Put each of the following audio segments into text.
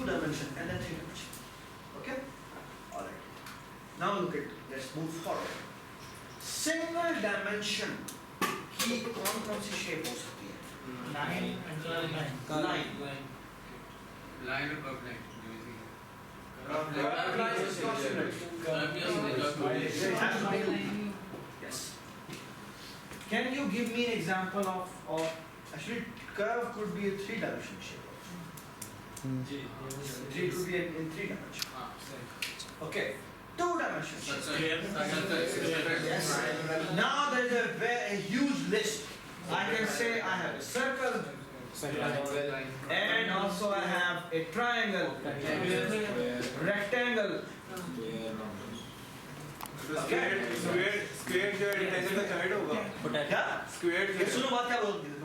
2 dimension and then 3 dimension. Okay? Alright. Now look at, let's move forward. Single dimension की कौन सी shape हो सकती है? Line. Line or curved line? Yes. Can you give me an example of actually curve could be a 3-dimensional shape. It could be in 3 dimensions. Okay. 2 dimensions. Yes. Now there is a huge list. I can say I have a circle. And also I have a triangle, rectangle. Square जो है rectangle का side होगा. क्या? Square जो सुनो बात क्या बोल रही है?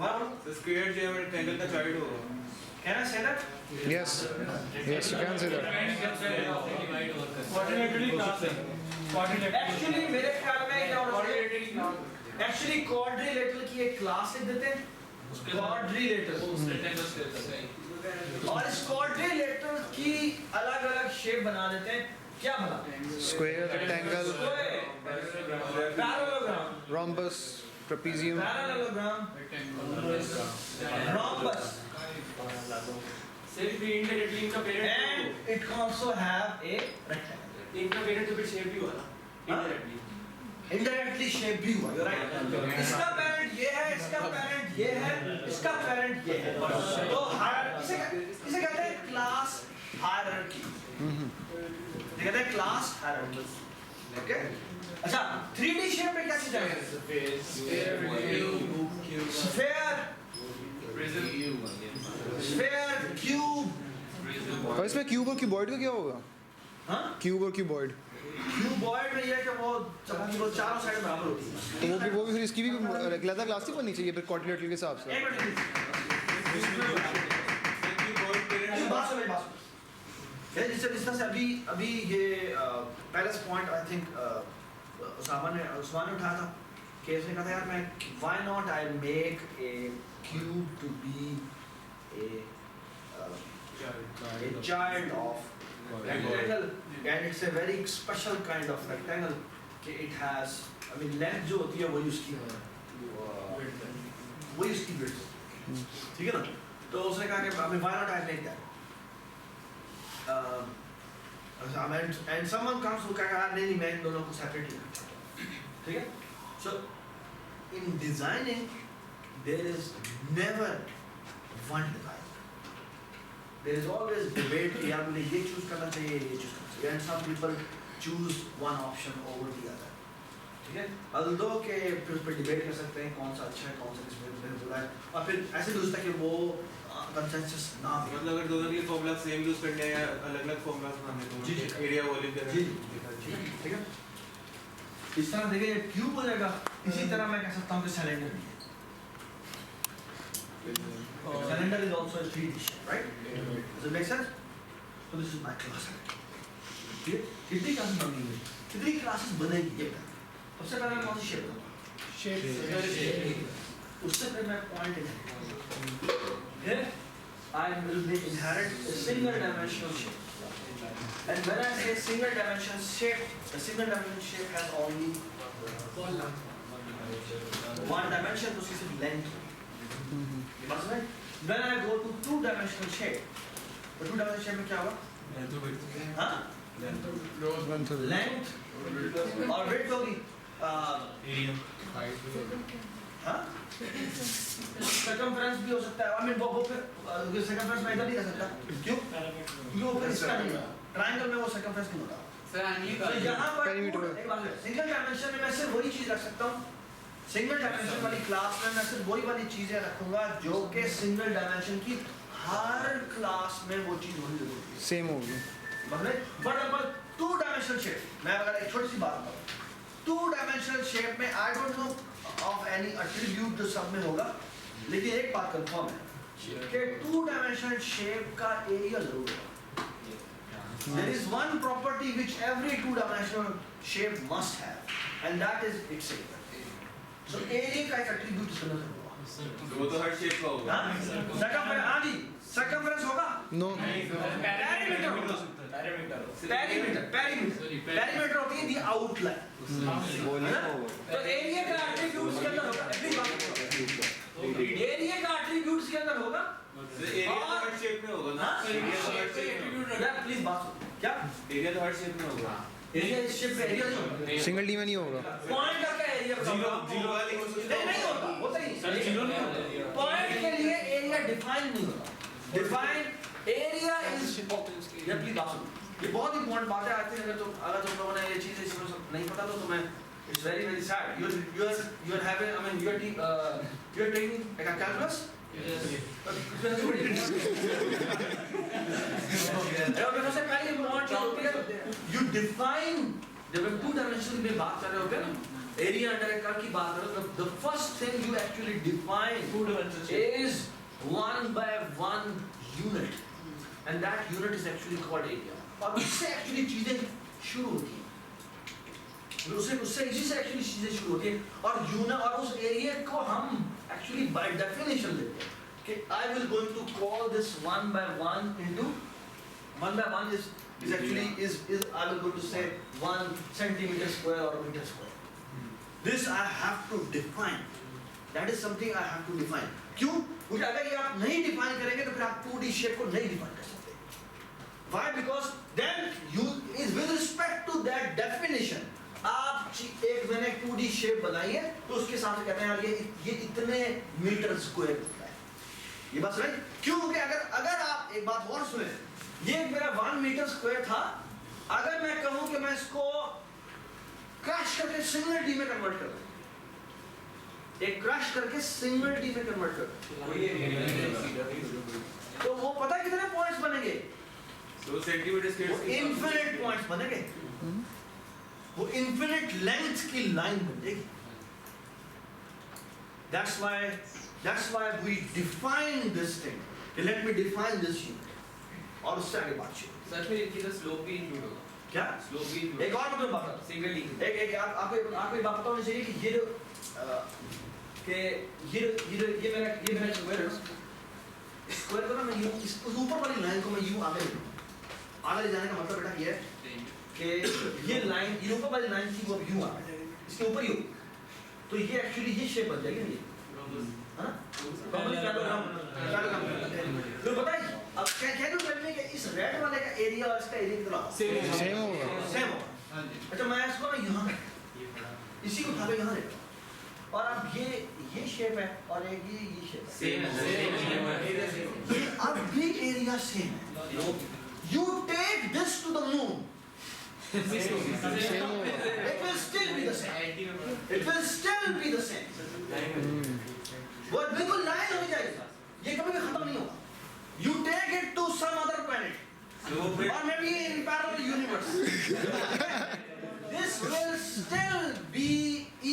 square जो है rectangle का side होगा. Can I say that? Yes, yes, you can say that. Quadrilaterally class है. Actually मेरे ख्याल में क्या होना चाहिए? Actually quadrilateral की एक class लिख देते हैं. Quadrilateral. और इस quadrilateral की अलग-अलग shape बना देते हैं. क्या बना? Square, rectangle, Parallelogram. rhombus, trapezium. Parallelogram. Rhombus. Self indirectly इनका parent. And it also have a rectangle. इनका parent तो फिर shape भी हुआ ना. Indirectly. Indirectly shape भी हुआ. You're right. इसका parent ये है, इसका parent ये है, इसका parent ये है. तो इसे कहते हैं class hierarchy. ये कहते हैं class hierarchy. Okay? अच्छा 3D shape में क्या चीज़ है? Sphere, sphere, cube. और इसमें क्यूब और क्यूबॉइड का क्या होगा? हाँ? क्यूब और क्यूबॉइड. क्यूबॉइड में ये है कि वो चारों साइड बराबर होती है. तो वो भी फिर इसकी भी लेदर क्लास ही बननी चाहिए फिर क्वाड्रिलेटरल के हिसाब से. एक मिनट बात सुनो. जिस तरह से अभी ये पहला पॉइंट आई थिंक उस्मान ने उठाया था कि उसने कहा था यार मैं why not I make a cube to be a child of rectangle and it's a very special kind of rectangle. It has, I mean length जो होती है वही उसकी width. ठीक है ना? तो उसने कहा कि I mean why not I make that? And someone comes who कहा नहीं मैं इन दोनों को separate ही रखता हूँ. ठीक है? So in designing there is never one design. There is always debate कि यार मुझे ये choose करना चाहिए, ये choose करना चाहिए. And some people choose one option over the other. ठीक है? Although के फिर उस पर debate कर सकते हैं कौन सा अच्छा है, कौन सा इसमें बुरा है. और फिर ऐसे भी हो सकता है कि वो consensus ना हो. मतलब अगर दोनों के फॉर्मूला सेम यूज करने हैं या अलग-अलग फॉर्मूलास बनाने तो एरिया वॉल्यूम के ठीक है? इस तरह देखिए ये क्यूब हो जाएगा. इसी तरह मैं कह सकता हूँ कि सिलेंडर भी है. Cylinder is also a 3D shape, right? Does it make sense? So this is my class. कितनी क्लासेस बनेंगी? कितनी क्लासेस बनेगी ये बता. सबसे पहले मैं कौन सी शेप बताऊँ? Shape. उससे पहले मैं point here I will inherit a single dimensional shape. And when I say single dimensional shape, the single dimensional shape has only one dimension, तो उसकी सिर्फ length. When I go to 2-dimensional shape, तो 2-dimensional shape में क्या होगा? हाँ? Length और width होगी. हाँ? Circumference भी हो सकता है. I mean वो फिर circumference में इधर नहीं रह सकता. क्यों? क्योंकि वो फिर इसका नहीं होगा. Triangle में वो circumference नहीं होता. तो यहाँ पर single dimension में मैं सिर्फ वही चीज रख सकता हूँ. सिंगल डायमेंशन वाली क्लास में मैं सिर्फ वही वाली चीजें रखूंगा जो कि सिंगल डायमेंशन की हर क्लास में वो चीज होनी जरूरी है. सेम होगी. बट 2-dimensional शेप मैं अगर एक छोटी सी बात बताऊं 2-dimensional शेप में I don't know of any attribute जो सब में होगा लेकिन एक बात कंफर्म है कि 2-dimensional शेप का एरिया जरूर होगा. There is one property which every 2-dimensional shape must have and that is its area. So area का एक एट्रीब्यूट इसके अंदर होगा. वो तो हर शेप का होगा। सर्कमफ्रेंस, हाँ जी, सर्कमफ्रेंस होगा, नो पेरीमीटर होगा, पेरीमीटर होती है दी आउटलाइन, तो एरिया का एट्रीब्यूट इसके अंदर होगा, एरिया का एट्रीब्यूट इसके अंदर होगा, एरिया तो हर शेप में होगा ना? एरिया तो हर शेप में होगा। यार प्लीज बात सुनो, क्या एरिया तो हर शेप में होगा। एरिया इस शेप में एरिया नहीं होगा, सिंगल डी में नहीं होगा। पॉइंट का क्या एरिया जीरो जीरो वाली नहीं होता, होता नहीं, पॉइंट के लिए एरिया डिफाइन नहीं होता, डिफाइन एरिया इज, या प्लीज बात सुनो, ये बहुत इंपॉर्टेंट बात है। आई थिंक अगर तुम लोगों ने ये चीज इसमें नहीं पता तो तुम्हें it's very very sad, you are having, I mean you are taking calculus, you define, जब हम टू डायमेंशनल में बात कर रहे होते हैं ना, एरिया अंडर ए कर्व की बात कर रहे हो, the first thing you actually define is 1/1 unit, and that unit is actually called area, और उससे actually चीजें शुरू होती हैं, उससे इसी से actually चीजें शुरू होती हैं, और यूनिट और उस एरिया को हम actually by definition देते हैं कि I will going to call this 1/1 into 1/1 is actually is I will going to say 1 centimeter square or meter square. This I have to define. That is something I have to define. क्यों? क्योंकि अगर ये आप नहीं define करेंगे तो फिर आप 2D shape को नहीं define कर सकते. Why? Because then you is with respect to that definition. आप एक मैंने 2D shape बनाई है तो उसके साथ कहते हैं यार ये इतने मीटर स्क्वायर होता है. ये बात सही? क्यों? क्योंकि अगर आप एक बात और सुने, ये मेरा 1 मीटर स्क्वायर था, अगर मैं कहूं कि मैं इसको क्रश करके सिंगल डी में कन्वर्ट कर दूं, एक क्रश करके सिंगल डी में कन्वर्ट कर दूं, तो वो पता है कितने पॉइंट्स बनेंगे? तो सेंटीमीटर स्क्वायर वो इनफिनिट पॉइंट्स बनेंगे, वो इनफिनिट लेंथ की लाइन बन जाएगी. That's why we define this thing. Let me define this unit. और उससे आगे बात शुरू. सच में इनकी तो स्लोप भी इंक्लूड होगा. क्या? स्लोप भी include एक और मतलब बात. Single D. एक आपको एक बात पता होनी चाहिए कि ये मेरा स्क्वायर है. स्क्वायर को ना मैं यूं इस ऊपर वाली लाइन को मैं यूं आगे ले लूँगा. आगे ले जाने का मतलब बेटा ये है कि ये लाइन ये ऊपर वाली लाइन थी वो अब यूं आ गई. इसके ऊपर यूं. तो ये एक्चुअली ये शेप बन जाएगी ना ये. हाँ? तो बताइए अब क्या जो करने के इस रेड वाले का एरिया और इसका एरिया कितना सेम होगा. सेम होगा. अच्छा मैं इसको ना यहाँ इसी को उठा के यहाँ लेता हूँ और अब ये शेप है और एक ये शेप है. सेम है. ये अब भी एरिया सेम है. You take this to the moon. It will still be the same. It will still be the same. वो बिल्कुल लाइन हो जाएगा. ये कभी भी खत्म नहीं होगा. You take it to some other planet. Or maybe in parallel universe. This will still be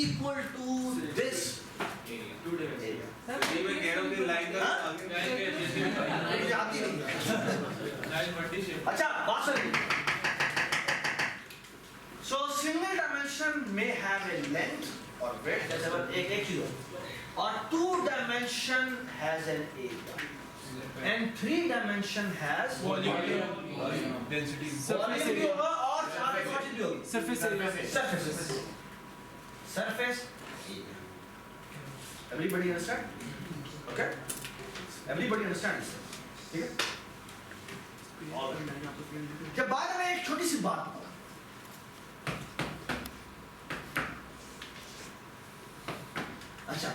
equal to this area. ये मैं कह रहा हूँ कि लाइन का मुझे आती नहीं. अच्छा बात सुनिए. So single dimension may have a length or width, जैसे एक चीज हो, और 2 dimension has an area, and 3 dimension has density volume भी होगा और surface भी होगी. Surface area. Surface. Everybody understand? Okay? Everybody understand this? ठीक है? क्या बाद में एक छोटी सी बात बताऊं. अच्छा.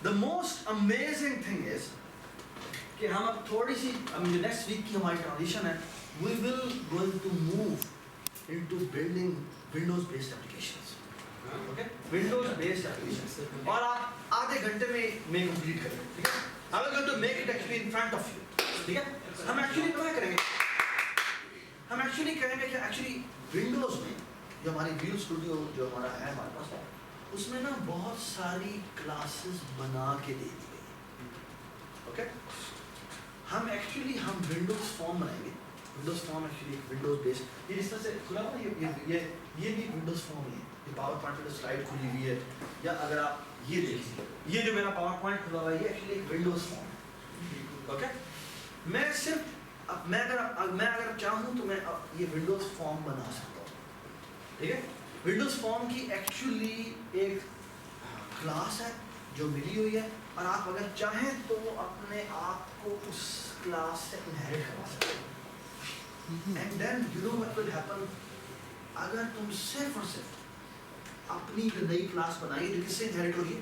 The most amazing thing is कि हम अब थोड़ी सी नेक्स्ट वीक की हमारी ट्रांजिशन है. We will going to move into building Windows based applications. Okay? Windows based applications. और आप आधे घंटे में कंप्लीट करेंगे. ठीक है? I will going to make it actually in front of you. ठीक है? हम एक्चुअली क्या करेंगे? हम एक्चुअली करेंगे कि एक्चुअली विंडोज में जो हमारी विजुअल स्टूडियो जो हमारा है हमारे पास, उसमें ना बहुत सारी क्लासेस बना के दे दी गई. ओके? हम विंडोज फॉर्म बनाएंगे विंडोज फॉर्म एक्चुअली एक विंडोज बेस्ड, ये जिस तरह से खुला हुआ है, ये भी विंडोज फॉर्म है, ये पावर पॉइंट पे स्लाइड खुली हुई है, या अगर आप ये देखिए, ये जो मेरा पावर पॉइंट खुला हुआ है ये एक्चुअली एक विंडोज फॉर्म है। ओके, मैं सिर्फ मैं अगर चाहूँ तो मैं ये विंडोज फॉर्म बना सकता हूँ, ठीक है। विंडोज फॉर्म की एक्चुअली एक क्लास है जो मिली हुई है, और आप अगर चाहें तो अपने आप को उस क्लास से इनहेरिट करवा सकते हैं। And then you know what will happen, अगर तुम सिर्फ और सिर्फ अपनी जो नई क्लास बनाई जो किससे इनहेरिट होगी,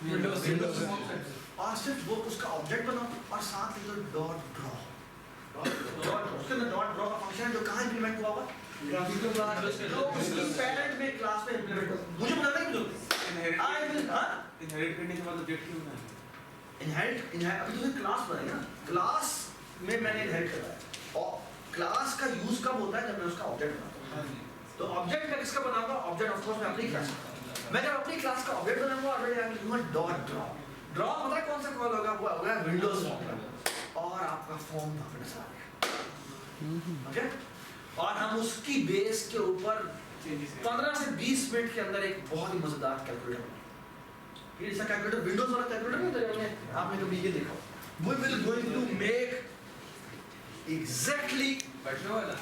Windows और सिर्फ वो उसका ऑब्जेक्ट बनाओ और साथ ही डॉट ड्रॉ, उसके अंदर डॉट ड्रॉ का फंक्शन है जो कहाँ इंप्लीमेंट हुआ होगा, ग्राफिकल क्लास में, तो उसकी पैरेंट में क्लास में इंप्लीमेंट होगा। मुझे बताना है क्यों आई विल इनहेरिट करने के बाद ऑब्जेक्ट क्यों बनाया? इनहेरिट अभी तुमने क्लास बनाई ना, क्लास में मैंने इनहेरिट कराया, और क्लास का यूज कब होता है जब मैं उसका ऑब्जेक्ट बनाता हूँ। तो ऑब्जेक्ट मैं किसका बनाऊंगा, ऑब्जेक्ट ऑफ कोर्स मैं अपनी क्लास का, मैं जब अपनी क्लास का ऑब्जेक्ट बनाऊंगा ऑलरेडी आई विल लिखूंगा डॉट ड्रॉ, ड्रॉ पता है कौन सा कॉल होगा, वो होगा विंडोज फॉर्म, और आपका फॉर्म वापस आ गया। ओके, और हम उसकी बेस के ऊपर 15 से 20 मिनट के अंदर एक बहुत ही मजेदार कैलकुलेटर बनाएंगे। ये ऐसा कैलकुलेटर विंडोज वाला कैलकुलेटर नहीं होता, आपने कभी ये देखा, we will going to make exactly बटनों वाला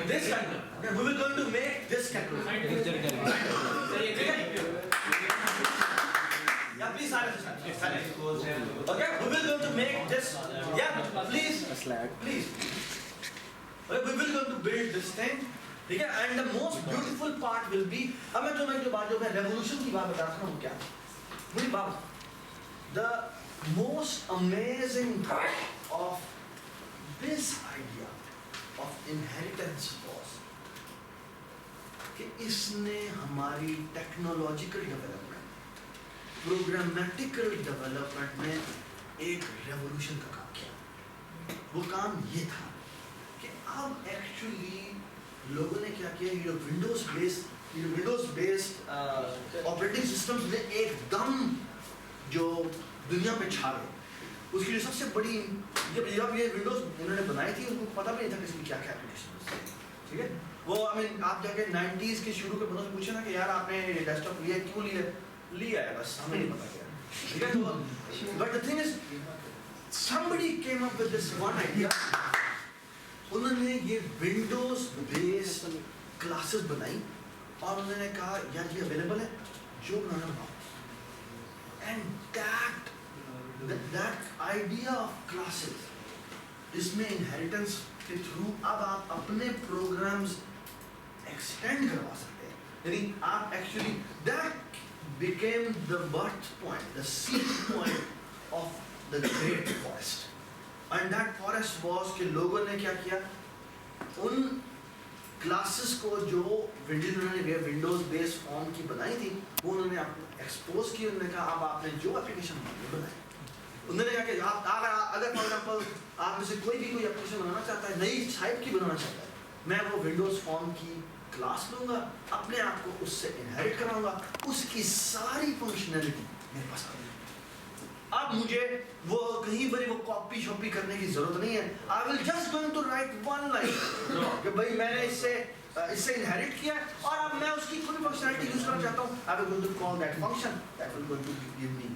this calculator. Okay, we will going to make this calculator. Yeah, please silence. Okay, we will going to make this. Yeah, please. Please. Okay, we will going to build this thing. ठीक है, and the most beautiful part will be, अब मैं तुम्हें जो मैं revolution की बात बता रहा हूँ क्या, मुझे बात, the most amazing part of this idea of inheritance was कि इसने हमारी technological development, programmatical development में एक revolution का काम किया। वो काम ये था कि अब actually लोगों ने क्या किया, ये विंडोज बेस्ड ऑपरेटिंग सिस्टम्स ने एकदम जो दुनिया पे छा गए, उसकी जो सबसे बड़ी जब ये विंडोज उन्होंने बनाई थी उनको पता भी नहीं था कि इसकी क्या क्या एप्लीकेशन, ठीक है। वो आई मीन आप जाके 90s के शुरू के बंदों से पूछे ना कि यार आपने डेस्कटॉप लिया क्यों लिया है, बस हमें नहीं पता क्या, ठीक है। तो but the thing is somebody came up with this one idea, उन्होंने ये विंडोज बेस्ड क्लासेस बनाई और उन्होंने कहा यार ये अवेलेबल है, जो बनाना बनाओ। And that idea of classes, इसमें इनहेरिटेंस के थ्रू अब आप अपने प्रोग्राम्स एक्सटेंड करवा सकते हैं, यानी आप actually that became the birth point, the seed point of the great forest. And that forest was कि लोगों ने क्या किया, उन क्लासेस को जो उन्होंने विंडोज बेस्ड फॉर्म की बनाई थी वो उन्होंने एक्सपोज की। उन्होंने कहा अब आपने जो एप्लीकेशन बनाई, उन्होंने कहा कि आप अगर फॉर एग्जांपल आप में से कोई भी कोई एप्लीकेशन बनाना चाहता है, नई टाइप की बनाना चाहता है, मैं वो विंडोज फॉर्म की क्लास लूँगा, अपने आप को उससे इनहेरिट कराऊंगा, उसकी सारी फंक्शनैलिटी मेरे पास आ गई। अब मुझे वो कहीं पर वो कॉपी शॉपी करने की जरूरत नहीं है। I will just going to write one line कि भाई मैंने इससे इनहेरिट किया और अब मैं उसकी कोई फंक्शनैलिटी यूज करना चाहता हूँ, I will going to call that function that will going to give me.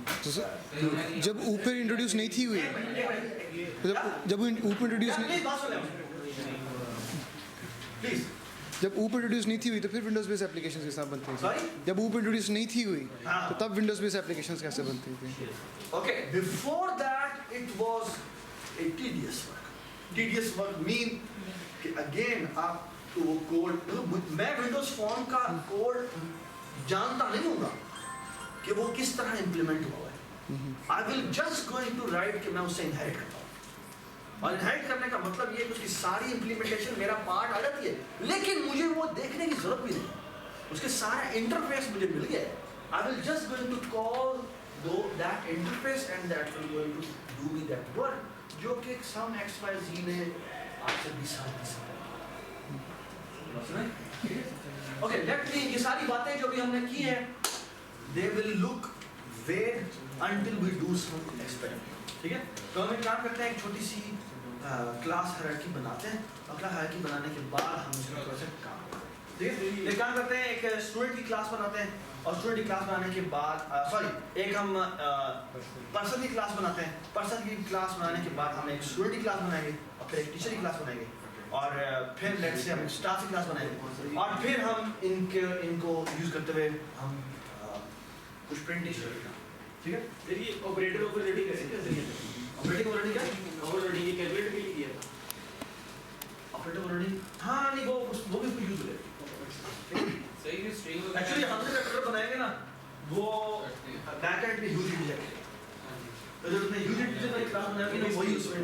जब ऊपर इंट्रोड्यूस नहीं थी हुई, जब ऊपर इंट्रोड्यूस प्लीज जब ऊपर इंट्रोड्यूस नहीं थी हुई तो फिर विंडोज बेस्ड एप्लीकेशंस के साथ बनती थी। Sorry? जब ऊपर इंट्रोड्यूस नहीं थी हुई हाँ। तो तब विंडोज बेस्ड एप्लीकेशंस कैसे बनती थी? Okay, before that it was a tedious work. Tedious work mean कि again आप तो वो कोड, मैं विंडोज फॉर्म का कोड जानता नहीं होगा कि वो किस तरह इम्प्लीमेंट हुआ है। I will just going to write कि मैं उससे इनहेरिट करता हूँ, और इनहेरिट करने का मतलब ये कि उसकी सारी इम्प्लीमेंटेशन मेरा पार्ट आ जाती है, लेकिन मुझे वो देखने की जरूरत भी नहीं, उसके सारा इंटरफेस मुझे मिल गया है। I will just going to call that interface and that will going to do me that work, जो कि some XYZ ने आपसे 20 साल Okay, let me, ये सारी बातें जो भी हमने की है, they will look wait until we do some experiment. ठीक है? तो हम एक काम करते हैं, एक छोटी सी क्लास हायरार्की बनाते हैं और क्लास हायरार्की बनाने के बाद हम इसमें थोड़ा सा काम करते हैं. ठीक है? एक काम करते हैं, एक स्टूडेंट की क्लास बनाते हैं और स्टूडेंट की क्लास बनाने के बाद एक हम पर्सन की क्लास बनाते हैं. पर्सन की क्लास बनाने के बाद हम एक स्टूडेंट की क्लास बनाएंगे और फिर एक टीचर की क्लास बनाएंगे और फिर लेट्स से हम एक स्टाफ की क्लास बनाएंगे और फिर हम इनको यूज करते हुए हम कुछ प्रेजेंटेशन करेंगे. ठीक है? फिर ये ऑपरेटर ऑलरेडी करेंगे. ऑपरेटिंग ऑलरेडी क्या? ऑलरेडी ये कैलकुलेट भी किया था. ऑपरेटिंग ऑलरेडी हाँ नहीं वो भी यूज हो जाएगा. सही है स्ट्रिंग एक्चुअली हमने वेक्टर बनाएंगे ना वो बैकएंड पे यूज इंटीजर. तो जब तुमने यूज इंटीजर वाली क्लास बनाएगी ना वही उसमें